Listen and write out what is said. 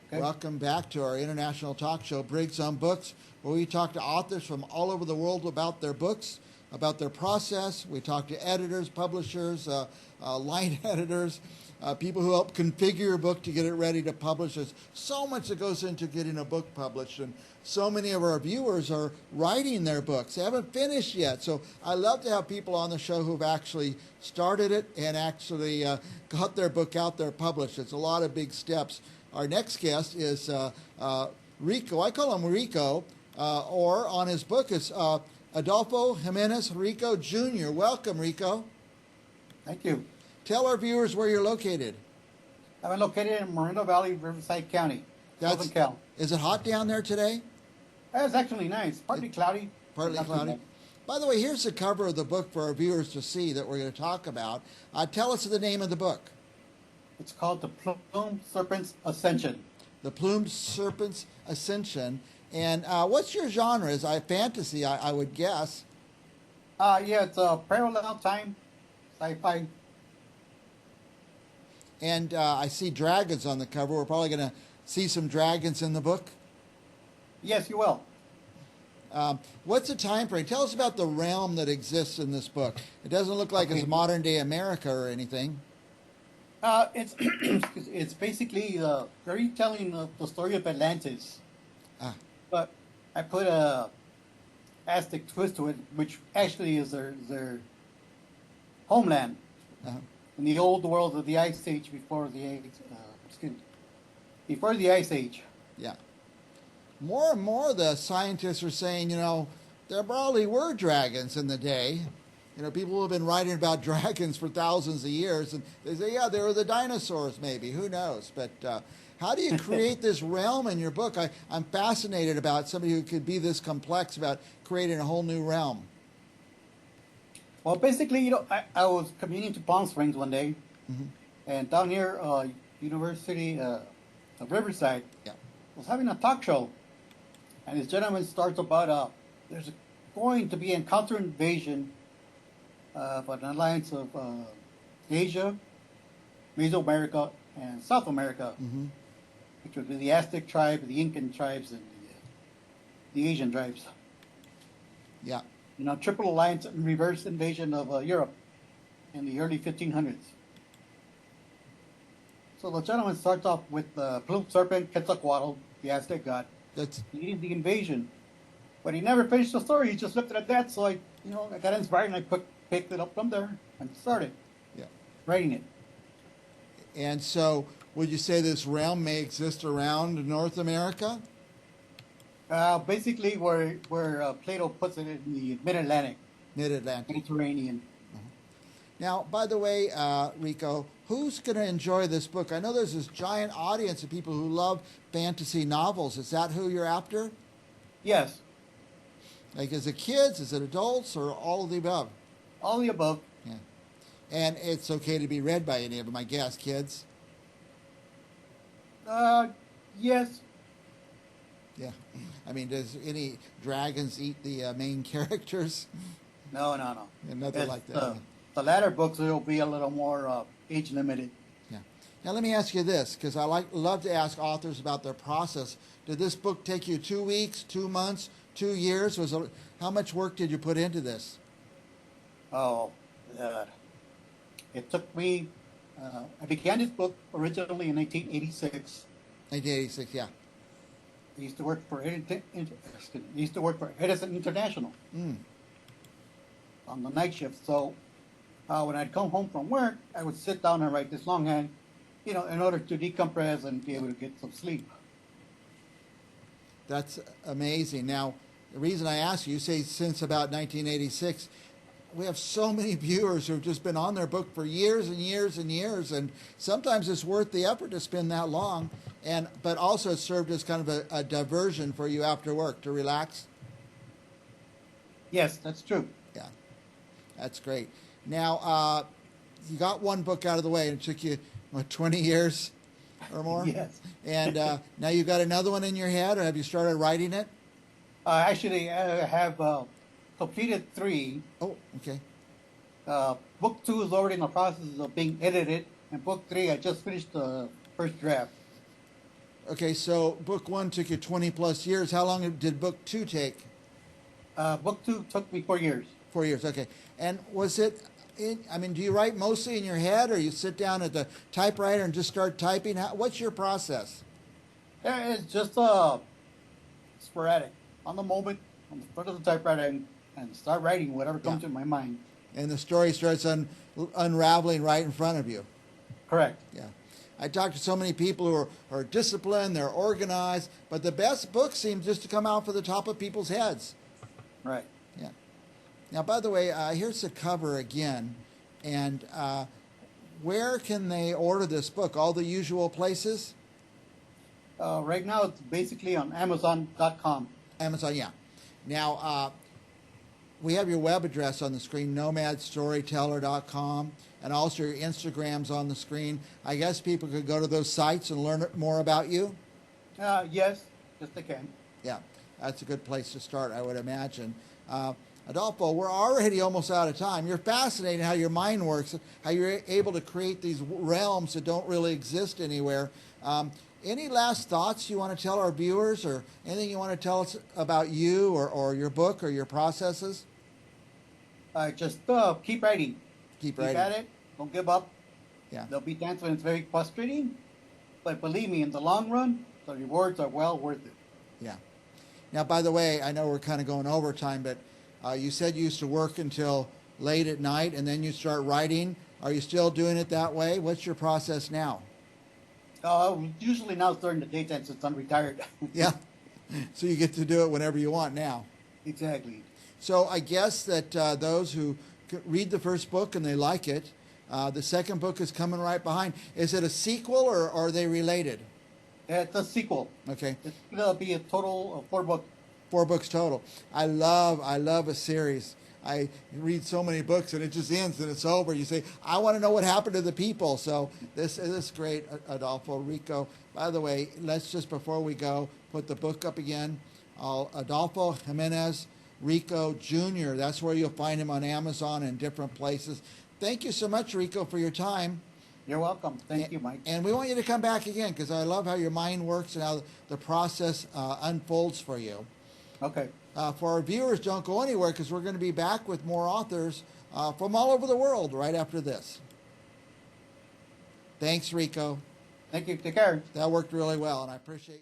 Okay. Welcome back to our international talk show, Briggs on Books, where we talk to authors from all over the world about their books, about their process. We talk to editors, publishers, line editors, people who help configure your book to get it ready to publish. There's so much that goes into getting a book published, and so many of our viewers are writing their books. They haven't finished yet, so I love to have people on the show who've actually started it and actually got their book out there published. It's a lot of big steps. Our next guest is Rico. I call him Rico, or on his book is Adolfo Jimenez Rico Jr. Welcome, Rico. Thank you. Tell our viewers where you're located. I'm located in Moreno Valley, Riverside County, Southern Cal. Is it hot down there today? It's actually nice. Partly cloudy. Partly cloudy. By the way, here's the cover of the book for our viewers to see that we're going to talk about. Tell us the name of the book. It's called The Plumed Serpent's Ascension. The Plumed Serpent's Ascension. And what's your genre? Is it fantasy, I would guess? Yeah, it's a parallel time, sci-fi. And I see dragons on the cover. We're probably going to see some dragons in the book. Yes, you will. What's the time frame? Tell us about the realm that exists in this book. It doesn't look like it's modern day America or anything. It's it's basically the retelling of the story of Atlantis. But I put a Aztec twist to it, which actually is their homeland in the old world of the Ice Age before the Ice Age. Yeah. More and more the scientists are saying, there probably were dragons in the day. People have been writing about dragons for thousands of years, and they say, yeah, they were the dinosaurs maybe. Who knows? But how do you create this realm in your book? I'm fascinated about somebody who could be this complex about creating a whole new realm. Well, basically, I was commuting to Palm Springs one day, and down here, University of Riverside was having a talk show, and this gentleman starts about there's going to be an counter invasion of an alliance of Asia, Mesoamerica, and South America, which would be the Aztec tribe, the Incan tribes, and the Asian tribes. Yeah. Triple alliance and reverse invasion of Europe in the early 1500s. So the gentleman starts off with the plumed serpent Quetzalcoatl, the Aztec god, leading the invasion. But he never finished the story. He just left it at that. So I got inspired and I picked it up from there and started writing it. And so, would you say this realm may exist around North America? Basically, where Plato puts it in the Mid-Atlantic. Mediterranean. Now, by the way, Rico, who's going to enjoy this book? I know there's this giant audience of people who love fantasy novels. Is that who you're after? Yes. Like, is it kids, is it adults, or all of the above? All of the above. Yeah. And it's okay to be read by any of them, I guess, kids? Yes. Yeah. I mean, does any dragons eat the main characters? No. And nothing like that. The latter books will be a little more age limited. Yeah. Now let me ask you this, because I love to ask authors about their process. Did this book take you 2 weeks, 2 months, 2 years? How much work did you put into this? Oh, it took me. I began this book originally in 1986. 1986, yeah. I used to work for Edison International on the night shift. So when I'd come home from work, I would sit down and write this longhand, in order to decompress and be able to get some sleep. That's amazing. Now, the reason I ask you say since about 1986, we have so many viewers who have just been on their book for years and years and years, and sometimes it's worth the effort to spend that long, but also it served as kind of a diversion for you after work to relax. Yes, that's true. Yeah, that's great. Now, you got one book out of the way, and it took you, 20 years or more? Yes. And now you've got another one in your head, or have you started writing it? Actually, I have completed 3. Oh, okay. Book 2 is already in the process of being edited, and book 3, I just finished the first draft. Okay, so book 1 took you 20 plus years. How long did book 2 take? Book 2 took me 4 years. 4 years, okay. And was it, do you write mostly in your head, or you sit down at the typewriter and just start typing? What's your process? Yeah, it's just sporadic. On the moment, on the front of the typewriter, and start writing whatever comes to my mind. And the story starts unraveling right in front of you. Correct. Yeah. I talk to so many people who are disciplined, they're organized, but the best books seem just to come out for the top of people's heads. Right. Yeah. Now, by the way, here's the cover again. And where can they order this book? All the usual places? Right now, it's basically on Amazon.com. Amazon, yeah. Now, we have your web address on the screen, nomadstoryteller.com, and also your Instagram's on the screen. I guess people could go to those sites and learn more about you? Yes, they can. Yeah, that's a good place to start, I would imagine. Adolfo, we're already almost out of time. You're fascinating how your mind works, how you're able to create these realms that don't really exist anywhere. Any last thoughts you want to tell our viewers, or anything you want to tell us about you or your book or your processes? Just keep writing. Keep writing. Keep at it. Don't give up. Yeah. There'll be times when it's very frustrating, but believe me, in the long run, the rewards are well worth it. Yeah. Now, by the way, I know we're kind of going overtime, but you said you used to work until late at night and then you start writing. Are you still doing it that way? What's your process now? Usually now it's during the daytime since I'm retired. Yeah. So you get to do it whenever you want now. Exactly. So I guess that those who read the first book and they like it, the second book is coming right behind. Is it a sequel, or are they related? It's a sequel. Okay. It's going to be a total of 4 books. 4 books total. I love a series. I read so many books and it just ends and it's over. You say, I want to know what happened to the people. So this is great, Adolfo Rico. By the way, let's just, before we go, put the book up again. Adolfo Jimenez Rico Jr. That's where you'll find him on Amazon and different places. Thank you so much, Rico, for your time. You're welcome. Thank you, Mike. And we want you to come back again because I love how your mind works and how the process unfolds for you. Okay. For our viewers, don't go anywhere because we're going to be back with more authors from all over the world right after this. Thanks, Rico. Thank you. Take care. That worked really well, and I appreciate